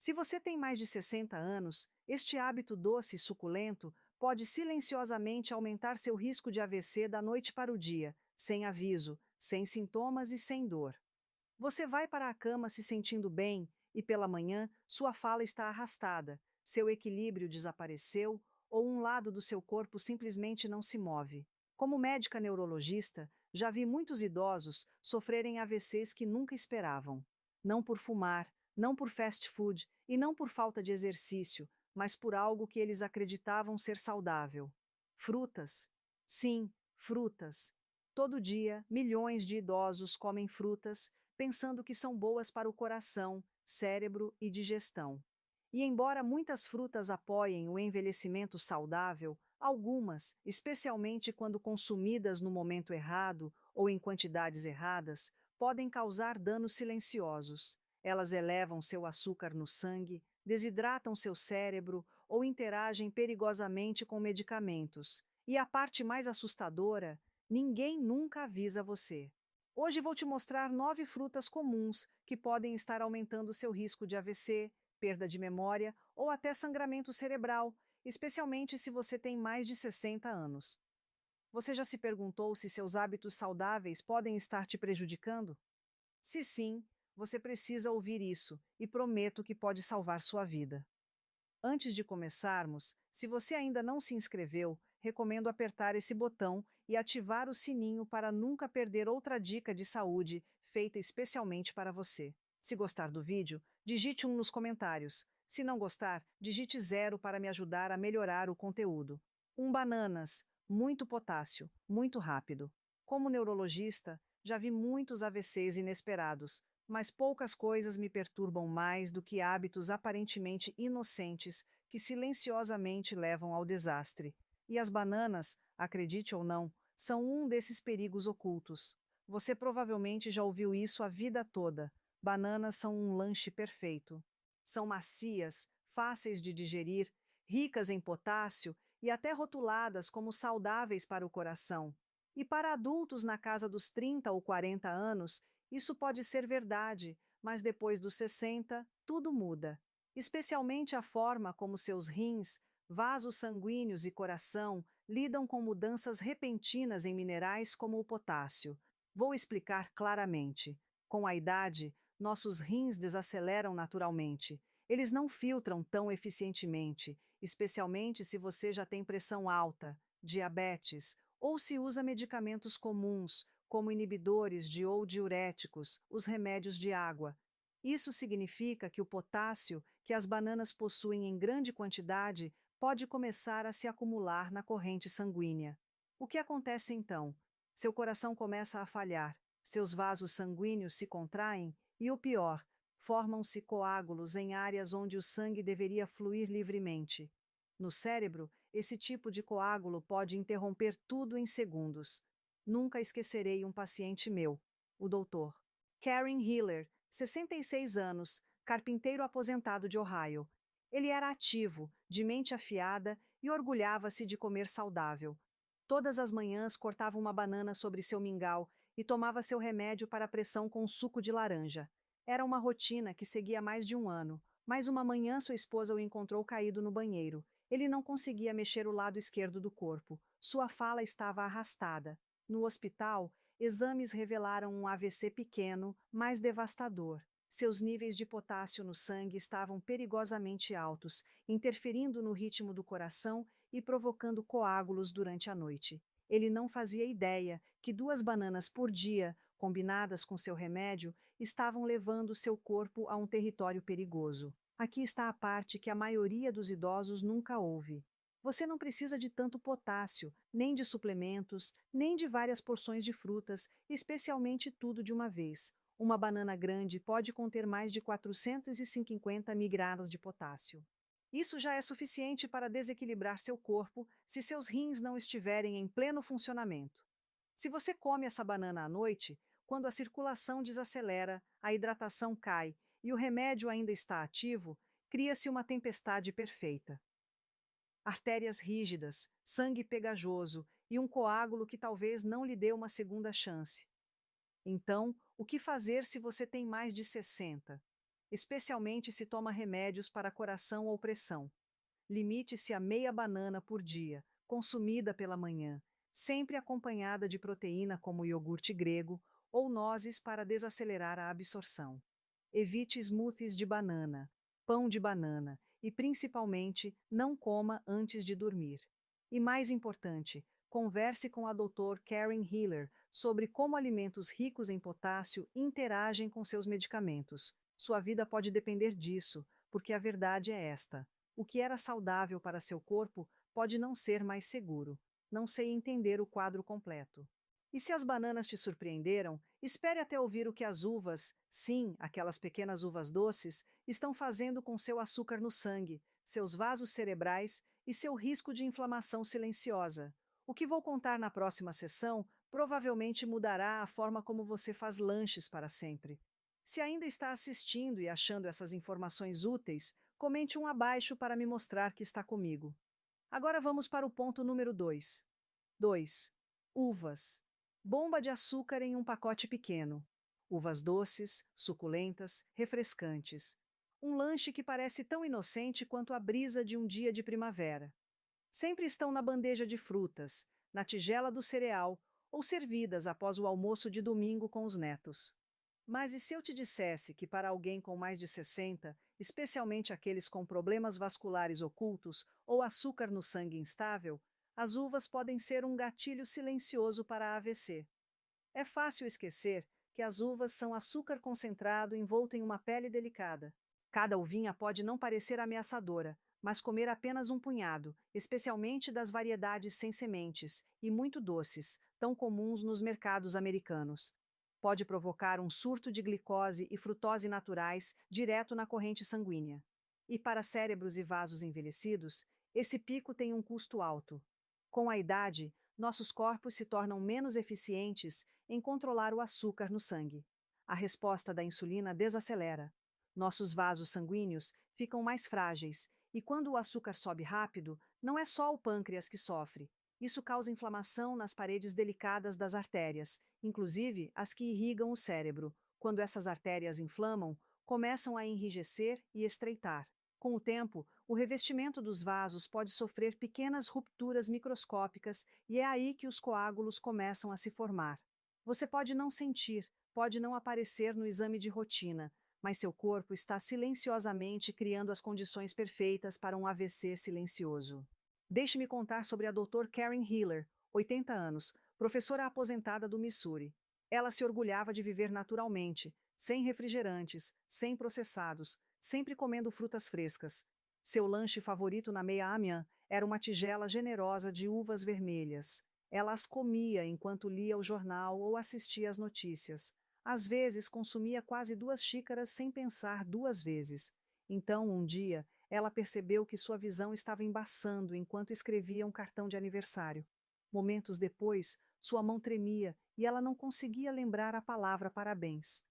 Se você tem mais de 60 anos, este hábito doce e suculento pode silenciosamente aumentar seu risco de AVC da noite para o dia, sem aviso, sem sintomas e sem dor. Você vai para a cama se sentindo bem e pela manhã sua fala está arrastada, seu equilíbrio desapareceu ou um lado do seu corpo simplesmente não se move. Como médica neurologista, já vi muitos idosos sofrerem AVCs que nunca esperavam. Não por fumar, não por fast food e não por falta de exercício, mas por algo que eles acreditavam ser saudável. Frutas. Sim, frutas. Todo dia, milhões de idosos comem frutas pensando que são boas para o coração, cérebro e digestão. E embora muitas frutas apoiem o envelhecimento saudável, algumas, especialmente quando consumidas no momento errado ou em quantidades erradas, podem causar danos silenciosos. Elas elevam seu açúcar no sangue, desidratam seu cérebro ou interagem perigosamente com medicamentos. E a parte mais assustadora, ninguém nunca avisa você. Hoje vou te mostrar 9 frutas comuns que podem estar aumentando seu risco de AVC, perda de memória ou até sangramento cerebral, especialmente se você tem mais de 60 anos. Você já se perguntou se seus hábitos saudáveis podem estar te prejudicando? Se sim, você precisa ouvir isso e prometo que pode salvar sua vida. Antes de começarmos, se você ainda não se inscreveu, recomendo apertar esse botão e ativar o sininho para nunca perder outra dica de saúde feita especialmente para você. Se gostar do vídeo, digite um nos comentários. Se não gostar, digite zero para me ajudar a melhorar o conteúdo. Bananas, muito potássio, muito rápido. Como neurologista, já vi muitos AVCs inesperados, mas poucas coisas me perturbam mais do que hábitos aparentemente inocentes que silenciosamente levam ao desastre. E as bananas, acredite ou não, são um desses perigos ocultos. Você provavelmente já ouviu isso a vida toda. Bananas são um lanche perfeito. São macias, fáceis de digerir, ricas em potássio e até rotuladas como saudáveis para o coração. E para adultos na casa dos 30 ou 40 anos, isso pode ser verdade, mas depois dos 60, tudo muda. Especialmente a forma como seus rins, vasos sanguíneos e coração lidam com mudanças repentinas em minerais como o potássio. Vou explicar claramente. Com a idade, nossos rins desaceleram naturalmente. Eles não filtram tão eficientemente, especialmente se você já tem pressão alta, diabetes ou se usa medicamentos comuns, como inibidores de ou diuréticos, os remédios de água. Isso significa que o potássio, que as bananas possuem em grande quantidade, pode começar a se acumular na corrente sanguínea. O que acontece então? Seu coração começa a falhar, seus vasos sanguíneos se contraem e, o pior, formam-se coágulos em áreas onde o sangue deveria fluir livremente. No cérebro, esse tipo de coágulo pode interromper tudo em segundos. Nunca esquecerei um paciente meu, o Dr. Karen Hiller, 66 anos, carpinteiro aposentado de Ohio. Ele era ativo, de mente afiada e orgulhava-se de comer saudável. Todas as manhãs cortava uma banana sobre seu mingau e tomava seu remédio para a pressão com suco de laranja. Era uma rotina que seguia há mais de um ano, mas uma manhã sua esposa o encontrou caído no banheiro. Ele não conseguia mexer o lado esquerdo do corpo. Sua fala estava arrastada. No hospital, exames revelaram um AVC pequeno, mas devastador. Seus níveis de potássio no sangue estavam perigosamente altos, interferindo no ritmo do coração e provocando coágulos durante a noite. Ele não fazia ideia que 2 bananas por dia, combinadas com seu remédio, estavam levando seu corpo a um território perigoso. Aqui está a parte que a maioria dos idosos nunca ouve. Você não precisa de tanto potássio, nem de suplementos, nem de várias porções de frutas, especialmente tudo de uma vez. Uma banana grande pode conter mais de 450 mg de potássio. Isso já é suficiente para desequilibrar seu corpo se seus rins não estiverem em pleno funcionamento. Se você come essa banana à noite, quando a circulação desacelera, a hidratação cai e o remédio ainda está ativo, cria-se uma tempestade perfeita. Artérias rígidas, sangue pegajoso e um coágulo que talvez não lhe dê uma segunda chance. Então, o que fazer se você tem mais de 60? especialmente se toma remédios para coração ou pressão. Limite-se a meia banana por dia, consumida pela manhã, sempre acompanhada de proteína como iogurte grego ou nozes para desacelerar a absorção. Evite smoothies de banana, pão de banana e, principalmente, não coma antes de dormir. E mais importante, converse com a Dr. Karen Hiller sobre como alimentos ricos em potássio interagem com seus medicamentos. Sua vida pode depender disso, porque a verdade é esta: o que era saudável para seu corpo pode não ser mais seguro. Não sei entender o quadro completo. E se as bananas te surpreenderam, espere até ouvir o que as uvas, sim, aquelas pequenas uvas doces, estão fazendo com seu açúcar no sangue, seus vasos cerebrais e seu risco de inflamação silenciosa. O que vou contar na próxima sessão provavelmente mudará a forma como você faz lanches para sempre. Se ainda está assistindo e achando essas informações úteis, comente um abaixo para me mostrar que está comigo. Agora vamos para o ponto número 2. 2. Uvas. Bomba de açúcar em um pacote pequeno. Uvas doces, suculentas, refrescantes. Um lanche que parece tão inocente quanto a brisa de um dia de primavera. Sempre estão na bandeja de frutas, na tigela do cereal ou servidas após o almoço de domingo com os netos. Mas e se eu te dissesse que para alguém com mais de 60, especialmente aqueles com problemas vasculares ocultos ou açúcar no sangue instável, as uvas podem ser um gatilho silencioso para a AVC? É fácil esquecer que as uvas são açúcar concentrado envolto em uma pele delicada. Cada uvinha pode não parecer ameaçadora, mas comer apenas um punhado, especialmente das variedades sem sementes e muito doces, tão comuns nos mercados americanos, pode provocar um surto de glicose e frutose naturais direto na corrente sanguínea. E para cérebros e vasos envelhecidos, esse pico tem um custo alto. Com a idade, nossos corpos se tornam menos eficientes em controlar o açúcar no sangue. A resposta da insulina desacelera. Nossos vasos sanguíneos ficam mais frágeis, e quando o açúcar sobe rápido, não é só o pâncreas que sofre. Isso causa inflamação nas paredes delicadas das artérias, inclusive as que irrigam o cérebro. Quando essas artérias inflamam, começam a enrijecer e estreitar. Com o tempo, o revestimento dos vasos pode sofrer pequenas rupturas microscópicas e é aí que os coágulos começam a se formar. Você pode não sentir, pode não aparecer no exame de rotina, mas seu corpo está silenciosamente criando as condições perfeitas para um AVC silencioso. Deixe-me contar sobre a Dr. Karen Hiller, 80 anos, professora aposentada do Missouri. Ela se orgulhava de viver naturalmente, sem refrigerantes, sem processados, sempre comendo frutas frescas. Seu lanche favorito na meia-manhã era uma tigela generosa de uvas vermelhas. Ela as comia enquanto lia o jornal ou assistia às notícias. Às vezes consumia quase 2 xícaras sem pensar 2 vezes. Então, um dia, ela percebeu que sua visão estava embaçando enquanto escrevia um cartão de aniversário. Momentos depois, sua mão tremia e ela não conseguia lembrar a palavra parabéns.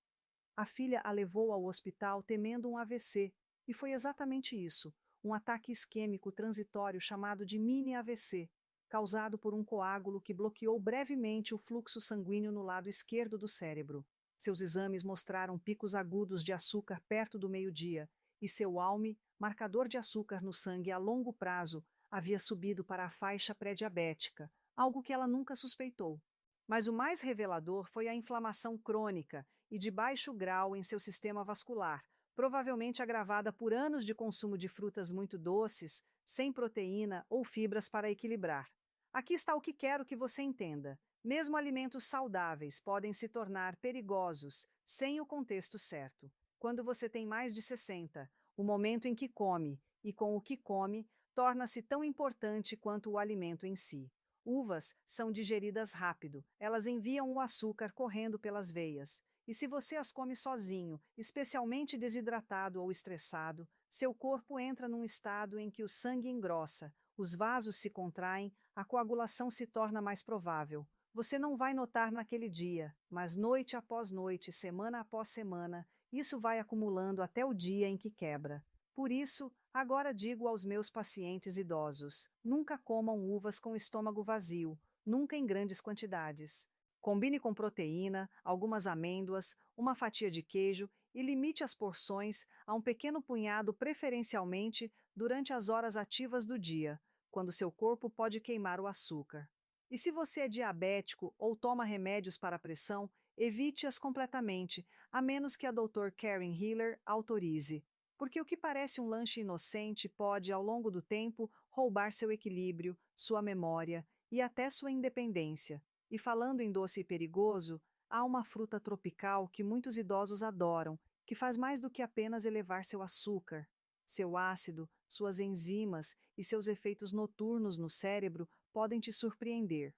A filha a levou ao hospital temendo um AVC, e foi exatamente isso, um ataque isquêmico transitório chamado de mini-AVC, causado por um coágulo que bloqueou brevemente o fluxo sanguíneo no lado esquerdo do cérebro. Seus exames mostraram picos agudos de açúcar perto do meio-dia, e seu ALM, marcador de açúcar no sangue a longo prazo, havia subido para a faixa pré-diabética, algo que ela nunca suspeitou. Mas o mais revelador foi a inflamação crônica e de baixo grau em seu sistema vascular, provavelmente agravada por anos de consumo de frutas muito doces, sem proteína ou fibras para equilibrar. Aqui está o que quero que você entenda. Mesmo alimentos saudáveis podem se tornar perigosos sem o contexto certo. Quando você tem mais de 60, o momento em que come e com o que come torna-se tão importante quanto o alimento em si. Uvas são digeridas rápido, elas enviam o açúcar correndo pelas veias. E se você as come sozinho, especialmente desidratado ou estressado, seu corpo entra num estado em que o sangue engrossa, os vasos se contraem, a coagulação se torna mais provável. Você não vai notar naquele dia, mas noite após noite, semana após semana, isso vai acumulando até o dia em que quebra. Por isso, agora digo aos meus pacientes idosos: nunca comam uvas com estômago vazio, nunca em grandes quantidades. Combine com proteína, algumas amêndoas, uma fatia de queijo e limite as porções a um pequeno punhado, preferencialmente durante as horas ativas do dia, quando seu corpo pode queimar o açúcar. E se você é diabético ou toma remédios para a pressão, evite-as completamente, a menos que a Dr. Karen Hiller autorize, porque o que parece um lanche inocente pode, ao longo do tempo, roubar seu equilíbrio, sua memória e até sua independência. E falando em doce perigoso, há uma fruta tropical que muitos idosos adoram, que faz mais do que apenas elevar seu açúcar. Seu ácido, suas enzimas e seus efeitos noturnos no cérebro podem te surpreender.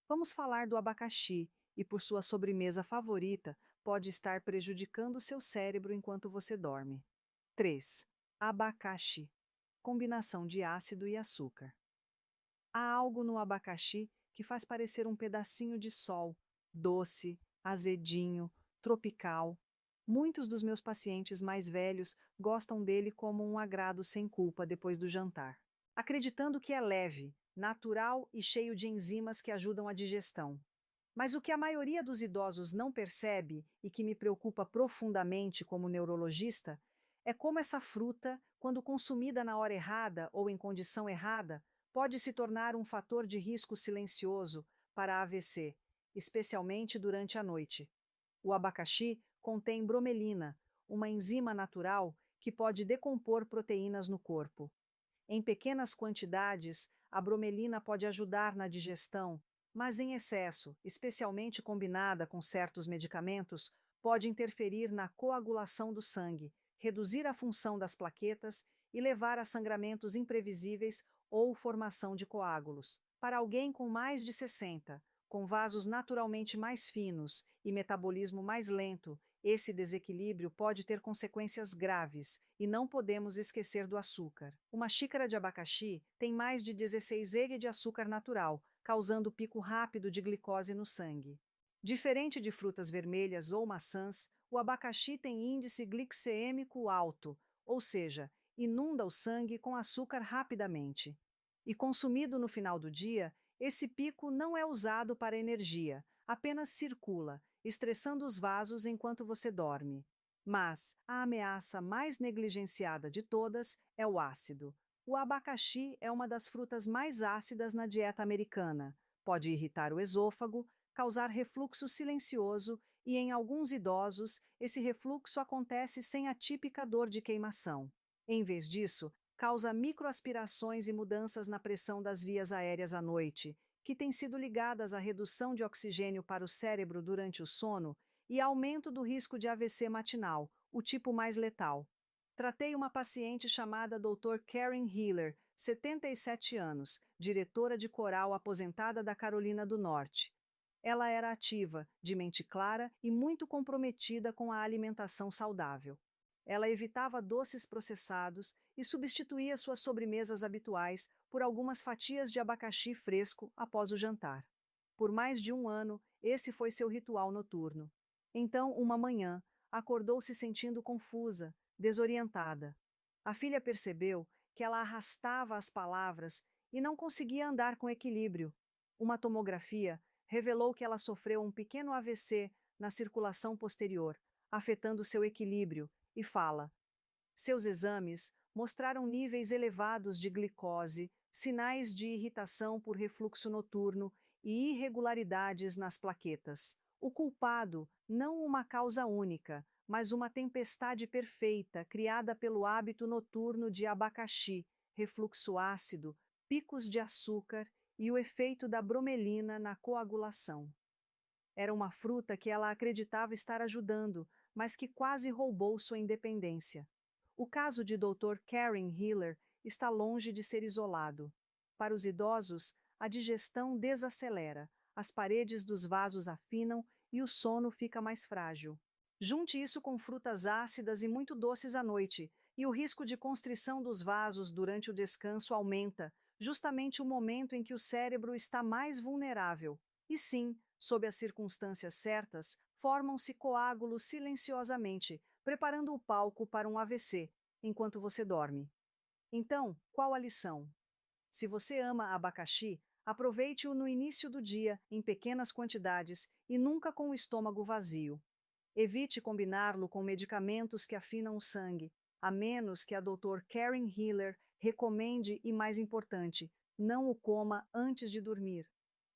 Vamos falar do abacaxi, e por sua sobremesa favorita, pode estar prejudicando seu cérebro enquanto você dorme. 3. Abacaxi. Combinação de ácido e açúcar. Há algo no abacaxi que faz parecer um pedacinho de sol, doce, azedinho, tropical. Muitos dos meus pacientes mais velhos gostam dele como um agrado sem culpa depois do jantar, acreditando que é leve, natural e cheio de enzimas que ajudam a digestão. Mas o que a maioria dos idosos não percebe e que me preocupa profundamente como neurologista é como essa fruta, quando consumida na hora errada ou em condição errada, pode se tornar um fator de risco silencioso para AVC, especialmente durante a noite. O abacaxi contém bromelina, uma enzima natural que pode decompor proteínas no corpo. Em pequenas quantidades, a bromelina pode ajudar na digestão, mas em excesso, especialmente combinada com certos medicamentos, pode interferir na coagulação do sangue, reduzir a função das plaquetas e levar a sangramentos imprevisíveis ou formação de coágulos. Para alguém com mais de 60, com vasos naturalmente mais finos e metabolismo mais lento, esse desequilíbrio pode ter consequências graves, e não podemos esquecer do açúcar. Uma xícara de abacaxi tem mais de 16 mg de açúcar natural, causando pico rápido de glicose no sangue. Diferente de frutas vermelhas ou maçãs, o abacaxi tem índice glicêmico alto, ou seja, inunda o sangue com açúcar rapidamente. E consumido no final do dia, esse pico não é usado para energia, apenas circula, estressando os vasos enquanto você dorme. Mas a ameaça mais negligenciada de todas é o ácido. O abacaxi é uma das frutas mais ácidas na dieta americana. Pode irritar o esôfago, causar refluxo silencioso e, em alguns idosos, esse refluxo acontece sem a típica dor de queimação. Em vez disso, causa microaspirações e mudanças na pressão das vias aéreas à noite, que têm sido ligadas à redução de oxigênio para o cérebro durante o sono e aumento do risco de AVC matinal, o tipo mais letal. Tratei uma paciente chamada Dr. Karen Hiller, 77 anos, diretora de coral aposentada da Carolina do Norte. Ela era ativa, de mente clara e muito comprometida com a alimentação saudável. Ela evitava doces processados e substituía suas sobremesas habituais por algumas fatias de abacaxi fresco após o jantar. Por mais de um ano, esse foi seu ritual noturno. Então, uma manhã, acordou se sentindo confusa, desorientada. A filha percebeu que ela arrastava as palavras e não conseguia andar com equilíbrio. Uma tomografia revelou que ela sofreu um pequeno AVC na circulação posterior, afetando seu equilíbrio, e fala. Seus exames mostraram níveis elevados de glicose, sinais de irritação por refluxo noturno e irregularidades nas plaquetas. O culpado, não uma causa única, mas uma tempestade perfeita criada pelo hábito noturno de abacaxi, refluxo ácido, picos de açúcar e o efeito da bromelina na coagulação. Era uma fruta que ela acreditava estar ajudando, mas que quase roubou sua independência. O caso de Dr. Karen Hiller está longe de ser isolado. Para os idosos, a digestão desacelera, as paredes dos vasos afinam e o sono fica mais frágil. Junte isso com frutas ácidas e muito doces à noite, e o risco de constrição dos vasos durante o descanso aumenta, justamente o momento em que o cérebro está mais vulnerável. E sim, sob as circunstâncias certas, formam-se coágulos silenciosamente, preparando o palco para um AVC, enquanto você dorme. Então, qual a lição? Se você ama abacaxi, aproveite-o no início do dia, em pequenas quantidades e nunca com o estômago vazio. Evite combiná-lo com medicamentos que afinam o sangue, a menos que a Dr. Karen Hiller recomende e, mais importante, não o coma antes de dormir.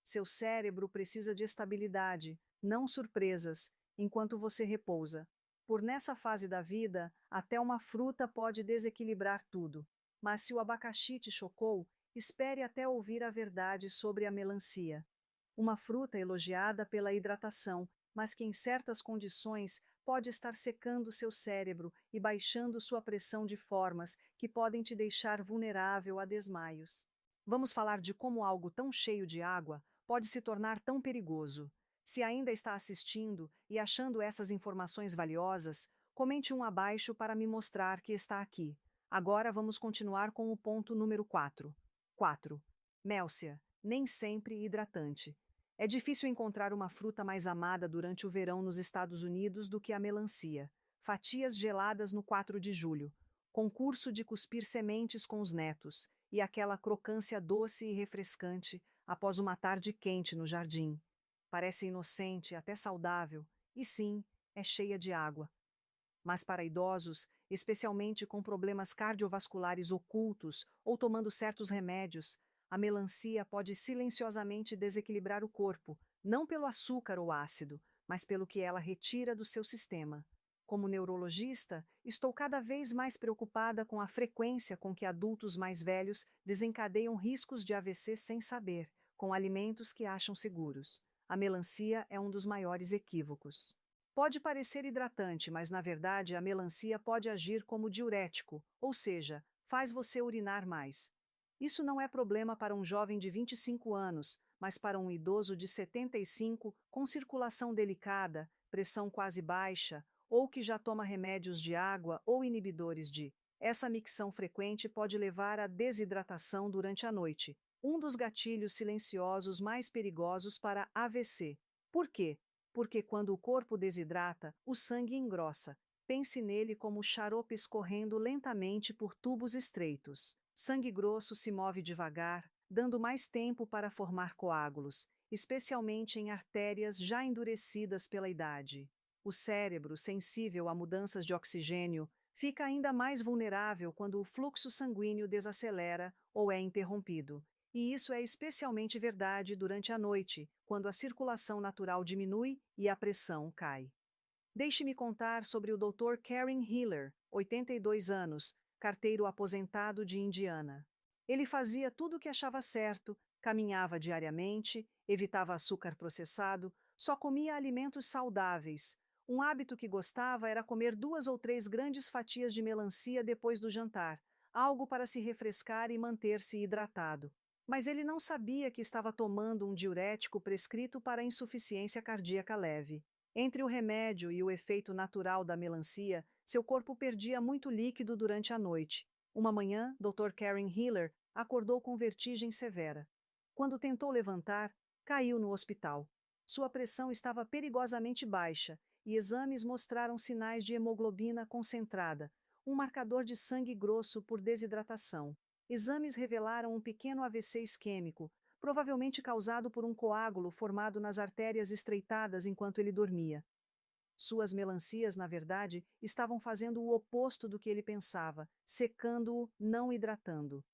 Seu cérebro precisa de estabilidade, não surpresas, enquanto você repousa. Por nessa fase da vida, até uma fruta pode desequilibrar tudo. Mas se o abacaxi te chocou, espere até ouvir a verdade sobre a melancia. Uma fruta elogiada pela hidratação, mas que em certas condições pode estar secando seu cérebro e baixando sua pressão de formas que podem te deixar vulnerável a desmaios. Vamos falar de como algo tão cheio de água pode se tornar tão perigoso. Se ainda está assistindo e achando essas informações valiosas, comente um abaixo para me mostrar que está aqui. Agora vamos continuar com o ponto número 4. 4. Mélcia, nem sempre hidratante. É difícil encontrar uma fruta mais amada durante o verão nos Estados Unidos do que a melancia. Fatias geladas no 4 de julho. Concurso de cuspir sementes com os netos. E aquela crocância doce e refrescante após uma tarde quente no jardim. Parece inocente, até saudável. E sim, é cheia de água. Mas para idosos, especialmente com problemas cardiovasculares ocultos ou tomando certos remédios, a melancia pode silenciosamente desequilibrar o corpo, não pelo açúcar ou ácido, mas pelo que ela retira do seu sistema. Como neurologista, estou cada vez mais preocupada com a frequência com que adultos mais velhos desencadeiam riscos de AVC sem saber, com alimentos que acham seguros. A melancia é um dos maiores equívocos. Pode parecer hidratante, mas na verdade a melancia pode agir como diurético, ou seja, faz você urinar mais. Isso não é problema para um jovem de 25 anos, mas para um idoso de 75 com circulação delicada, pressão quase baixa, ou que já toma remédios de água ou inibidores de. Essa micção frequente pode levar à desidratação durante a noite, um dos gatilhos silenciosos mais perigosos para AVC. Por quê? Porque quando o corpo desidrata, o sangue engrossa. Pense nele como xarope escorrendo lentamente por tubos estreitos. Sangue grosso se move devagar, dando mais tempo para formar coágulos, especialmente em artérias já endurecidas pela idade. O cérebro, sensível a mudanças de oxigênio, fica ainda mais vulnerável quando o fluxo sanguíneo desacelera ou é interrompido. E isso é especialmente verdade durante a noite, quando a circulação natural diminui e a pressão cai. Deixe-me contar sobre o Dr. Karen Hiller, 82 anos, carteiro aposentado de Indiana. Ele fazia tudo o que achava certo, caminhava diariamente, evitava açúcar processado, só comia alimentos saudáveis. Um hábito que gostava era comer 2 ou 3 grandes fatias de melancia depois do jantar, algo para se refrescar e manter-se hidratado. Mas ele não sabia que estava tomando um diurético prescrito para insuficiência cardíaca leve. Entre o remédio e o efeito natural da melancia, seu corpo perdia muito líquido durante a noite. Uma manhã, Dr. Karen Hiller acordou com vertigem severa. Quando tentou levantar, caiu no hospital. Sua pressão estava perigosamente baixa e exames mostraram sinais de hemoglobina concentrada, um marcador de sangue grosso por desidratação. Exames revelaram um pequeno AVC isquêmico, provavelmente causado por um coágulo formado nas artérias estreitadas enquanto ele dormia. Suas melancias, na verdade, estavam fazendo o oposto do que ele pensava, secando-o, não hidratando.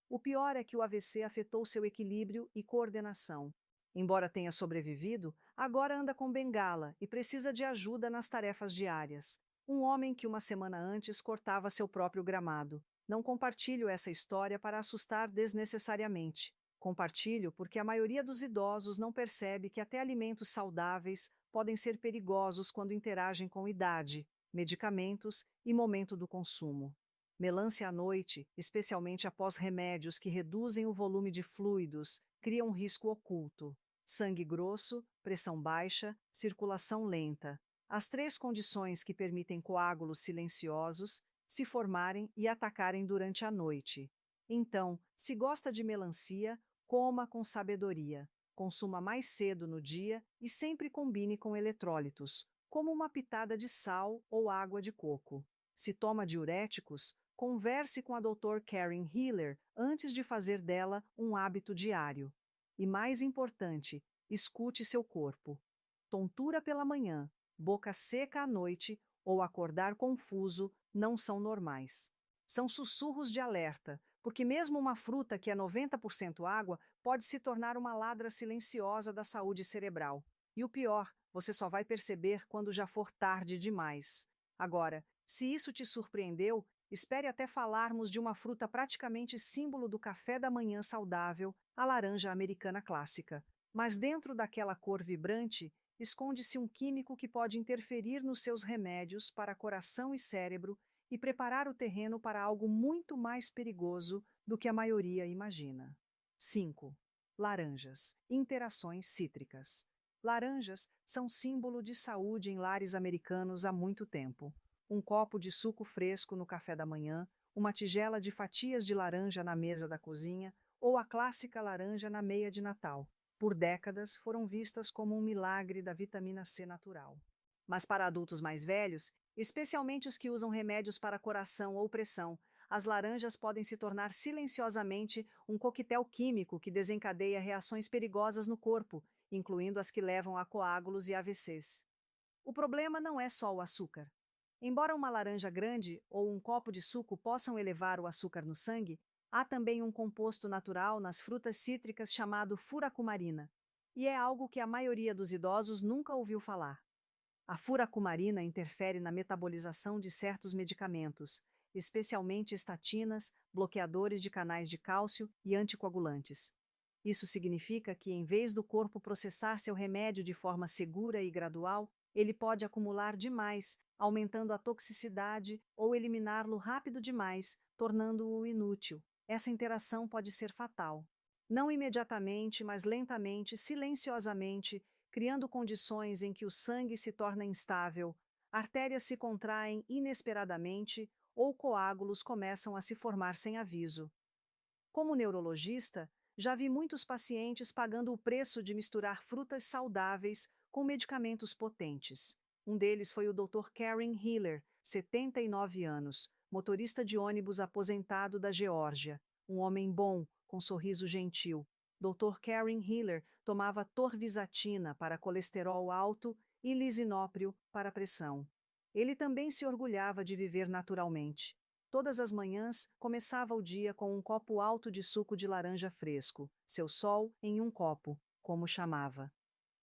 O pior é que o AVC afetou seu equilíbrio e coordenação. Embora tenha sobrevivido, agora anda com bengala e precisa de ajuda nas tarefas diárias. Um homem que uma semana antes cortava seu próprio gramado. Não compartilho essa história para assustar desnecessariamente. Compartilho porque a maioria dos idosos não percebe que até alimentos saudáveis podem ser perigosos quando interagem com idade, medicamentos e momento do consumo. Melancia à noite, especialmente após remédios que reduzem o volume de fluidos, cria um risco oculto. Sangue grosso, pressão baixa, circulação lenta. As 3 condições que permitem coágulos silenciosos se formarem e atacarem durante a noite. Então, se gosta de melancia, coma com sabedoria. Consuma mais cedo no dia e sempre combine com eletrólitos, como uma pitada de sal ou água de coco. Se toma diuréticos, converse com a Dr. Karen Hiller antes de fazer dela um hábito diário. E mais importante, escute seu corpo. Tontura pela manhã, boca seca à noite ou acordar confuso não são normais. São sussurros de alerta, porque mesmo uma fruta que é 90% água pode se tornar uma ladra silenciosa da saúde cerebral. E o pior, você só vai perceber quando já for tarde demais. Agora, se isso te surpreendeu, espere até falarmos de uma fruta praticamente símbolo do café da manhã saudável, a laranja americana clássica. Mas dentro daquela cor vibrante, esconde-se um químico que pode interferir nos seus remédios para coração e cérebro e preparar o terreno para algo muito mais perigoso do que a maioria imagina. 5. Laranjas. Interações cítricas. Laranjas são símbolo de saúde em lares americanos há muito tempo. Um copo de suco fresco no café da manhã, uma tigela de fatias de laranja na mesa da cozinha ou a clássica laranja na meia de Natal. Por décadas foram vistas como um milagre da vitamina C natural. Mas para adultos mais velhos, especialmente os que usam remédios para coração ou pressão, as laranjas podem se tornar silenciosamente um coquetel químico que desencadeia reações perigosas no corpo, incluindo as que levam a coágulos e AVCs. O problema não é só o açúcar. Embora uma laranja grande ou um copo de suco possam elevar o açúcar no sangue, há também um composto natural nas frutas cítricas chamado furacumarina, e é algo que a maioria dos idosos nunca ouviu falar. A furacumarina interfere na metabolização de certos medicamentos, especialmente estatinas, bloqueadores de canais de cálcio e anticoagulantes. Isso significa que, em vez do corpo processar seu remédio de forma segura e gradual, ele pode acumular demais, aumentando a toxicidade ou eliminá-lo rápido demais, tornando-o inútil. Essa interação pode ser fatal. Não imediatamente, mas lentamente, silenciosamente, criando condições em que o sangue se torna instável, artérias se contraem inesperadamente ou coágulos começam a se formar sem aviso. Como neurologista, já vi muitos pacientes pagando o preço de misturar frutas saudáveis com medicamentos potentes. Um deles foi o Dr. Karen Hiller, 79 anos, motorista de ônibus aposentado da Geórgia, um homem bom, com sorriso gentil. Dr. Karen Hiller tomava torvizatina para colesterol alto e lisinóprio para pressão. Ele também se orgulhava de viver naturalmente. Todas as manhãs, começava o dia com um copo alto de suco de laranja fresco, seu sol em um copo, como chamava.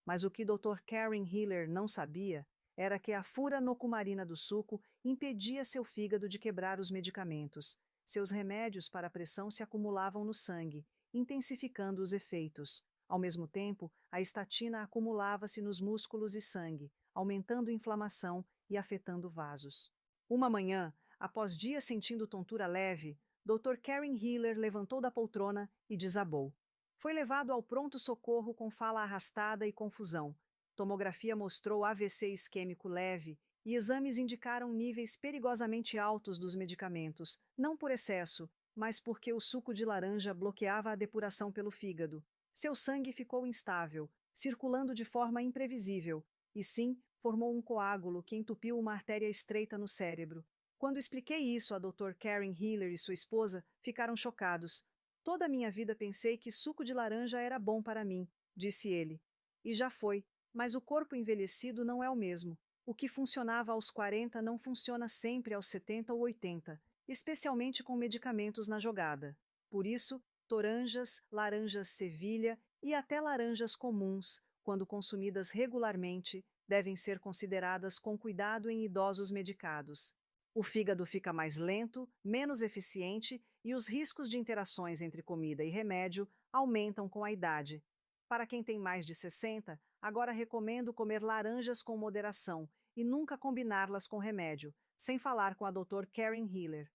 Mas o que Dr. Karen Hiller não sabia era que a furanocumarina do suco impedia seu fígado de quebrar os medicamentos. Seus remédios para a pressão se acumulavam no sangue, intensificando os efeitos. Ao mesmo tempo, a estatina acumulava-se nos músculos e sangue, aumentando a inflamação e afetando vasos. Uma manhã, após dias sentindo tontura leve, Dr. Karen Hiller levantou da poltrona e desabou. Foi levado ao pronto-socorro com fala arrastada e confusão. Tomografia mostrou AVC isquêmico leve e exames indicaram níveis perigosamente altos dos medicamentos, não por excesso, mas porque o suco de laranja bloqueava a depuração pelo fígado. Seu sangue ficou instável, circulando de forma imprevisível, e sim, formou um coágulo que entupiu uma artéria estreita no cérebro. Quando expliquei isso a Dr. Karen Hiller e sua esposa, ficaram chocados. Toda a minha vida pensei que suco de laranja era bom para mim, disse ele. E já foi, mas o corpo envelhecido não é o mesmo. O que funcionava aos 40 não funciona sempre aos 70 ou 80, especialmente com medicamentos na jogada. Por isso, toranjas, laranjas Sevilha e até laranjas comuns, quando consumidas regularmente, devem ser consideradas com cuidado em idosos medicados. O fígado fica mais lento, menos eficiente e os riscos de interações entre comida e remédio aumentam com a idade. Para quem tem mais de 60, agora recomendo comer laranjas com moderação e nunca combiná-las com remédio, sem falar com a Dr. Karen Hiller.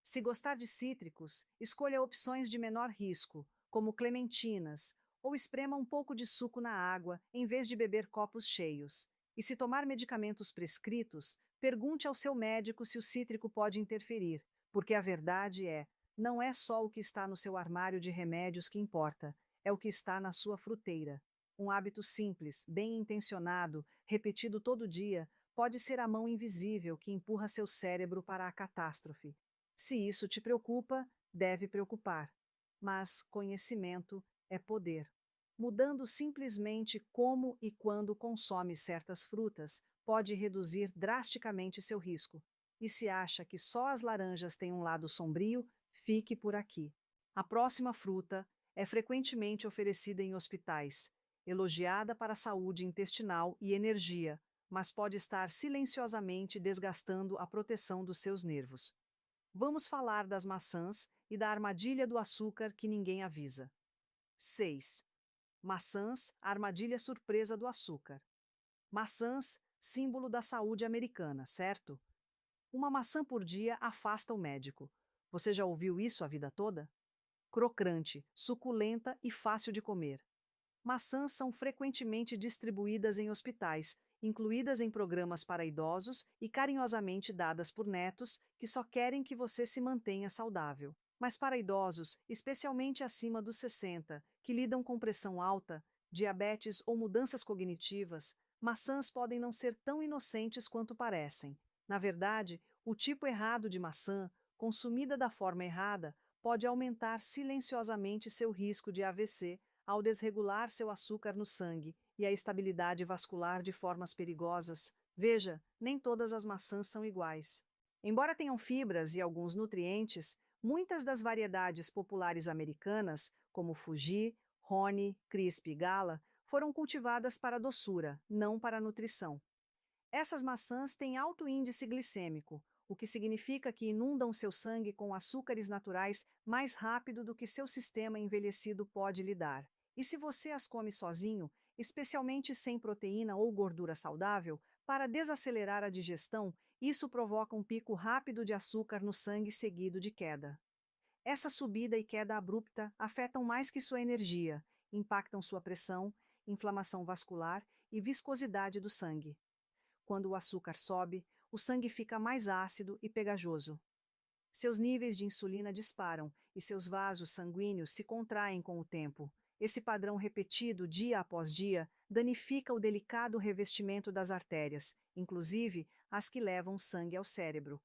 Se gostar de cítricos, escolha opções de menor risco, como clementinas, ou esprema um pouco de suco na água em vez de beber copos cheios. E se tomar medicamentos prescritos, pergunte ao seu médico se o cítrico pode interferir, porque a verdade é, não é só o que está no seu armário de remédios que importa, é o que está na sua fruteira. Um hábito simples, bem intencionado, repetido todo dia, pode ser a mão invisível que empurra seu cérebro para a catástrofe. Se isso te preocupa, deve preocupar. Mas conhecimento é poder. Mudando simplesmente como e quando consome certas frutas, pode reduzir drasticamente seu risco. E se acha que só as laranjas têm um lado sombrio, fique por aqui. A próxima fruta é frequentemente oferecida em hospitais, elogiada para a saúde intestinal e energia, mas pode estar silenciosamente desgastando a proteção dos seus nervos. Vamos falar das maçãs e da armadilha do açúcar que ninguém avisa. 6. Maçãs, a armadilha surpresa do açúcar. Maçãs, símbolo da saúde americana, certo? Uma maçã por dia afasta o médico. Você já ouviu isso a vida toda? Crocante, suculenta e fácil de comer. Maçãs são frequentemente distribuídas em hospitais, incluídas em programas para idosos e carinhosamente dadas por netos que só querem que você se mantenha saudável. Mas para idosos, especialmente acima dos 60, que lidam com pressão alta, diabetes ou mudanças cognitivas, maçãs podem não ser tão inocentes quanto parecem. Na verdade, o tipo errado de maçã, consumida da forma errada, pode aumentar silenciosamente seu risco de AVC ao desregular seu açúcar no sangue e a estabilidade vascular de formas perigosas. Veja, nem todas as maçãs são iguais. Embora tenham fibras e alguns nutrientes, muitas das variedades populares americanas, como Fuji, Rony, Crisp e Gala, foram cultivadas para doçura, não para nutrição. Essas maçãs têm alto índice glicêmico, o que significa que inundam seu sangue com açúcares naturais mais rápido do que seu sistema envelhecido pode lidar. E se você as come sozinho, especialmente sem proteína ou gordura saudável, para desacelerar a digestão, isso provoca um pico rápido de açúcar no sangue seguido de queda. Essa subida e queda abrupta afetam mais que sua energia, impactam sua pressão, inflamação vascular e viscosidade do sangue. Quando o açúcar sobe, o sangue fica mais ácido e pegajoso. Seus níveis de insulina disparam e seus vasos sanguíneos se contraem com o tempo. Esse padrão repetido dia após dia danifica o delicado revestimento das artérias, inclusive as que levam sangue ao cérebro.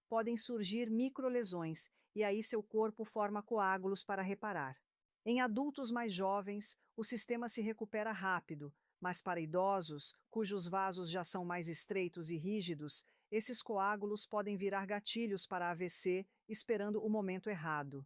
Podem surgir microlesões e aí seu corpo forma coágulos para reparar. Em adultos mais jovens, o sistema se recupera rápido, mas para idosos, cujos vasos já são mais estreitos e rígidos, esses coágulos podem virar gatilhos para AVC, esperando o momento errado.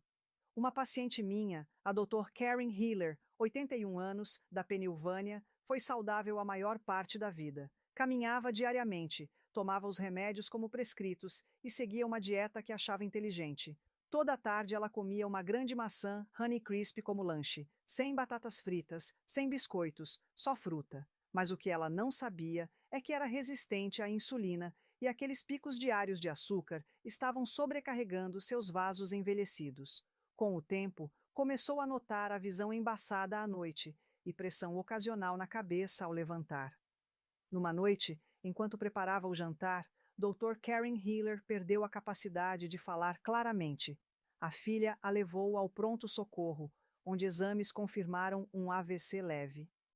Uma paciente minha, a Dr. Karen Hiller, 81 anos, da Pensilvânia, foi saudável a maior parte da vida. Caminhava diariamente, tomava os remédios como prescritos e seguia uma dieta que achava inteligente. Toda tarde ela comia uma grande maçã Honeycrisp como lanche, sem batatas fritas, sem biscoitos, só fruta. Mas o que ela não sabia é que era resistente à insulina e aqueles picos diários de açúcar estavam sobrecarregando seus vasos envelhecidos. Com o tempo, começou a notar a visão embaçada à noite e pressão ocasional na cabeça ao levantar. Numa noite, enquanto preparava o jantar, Dr. Karen Hiller perdeu a capacidade de falar claramente. A filha a levou ao pronto-socorro, onde exames confirmaram um AVC leve.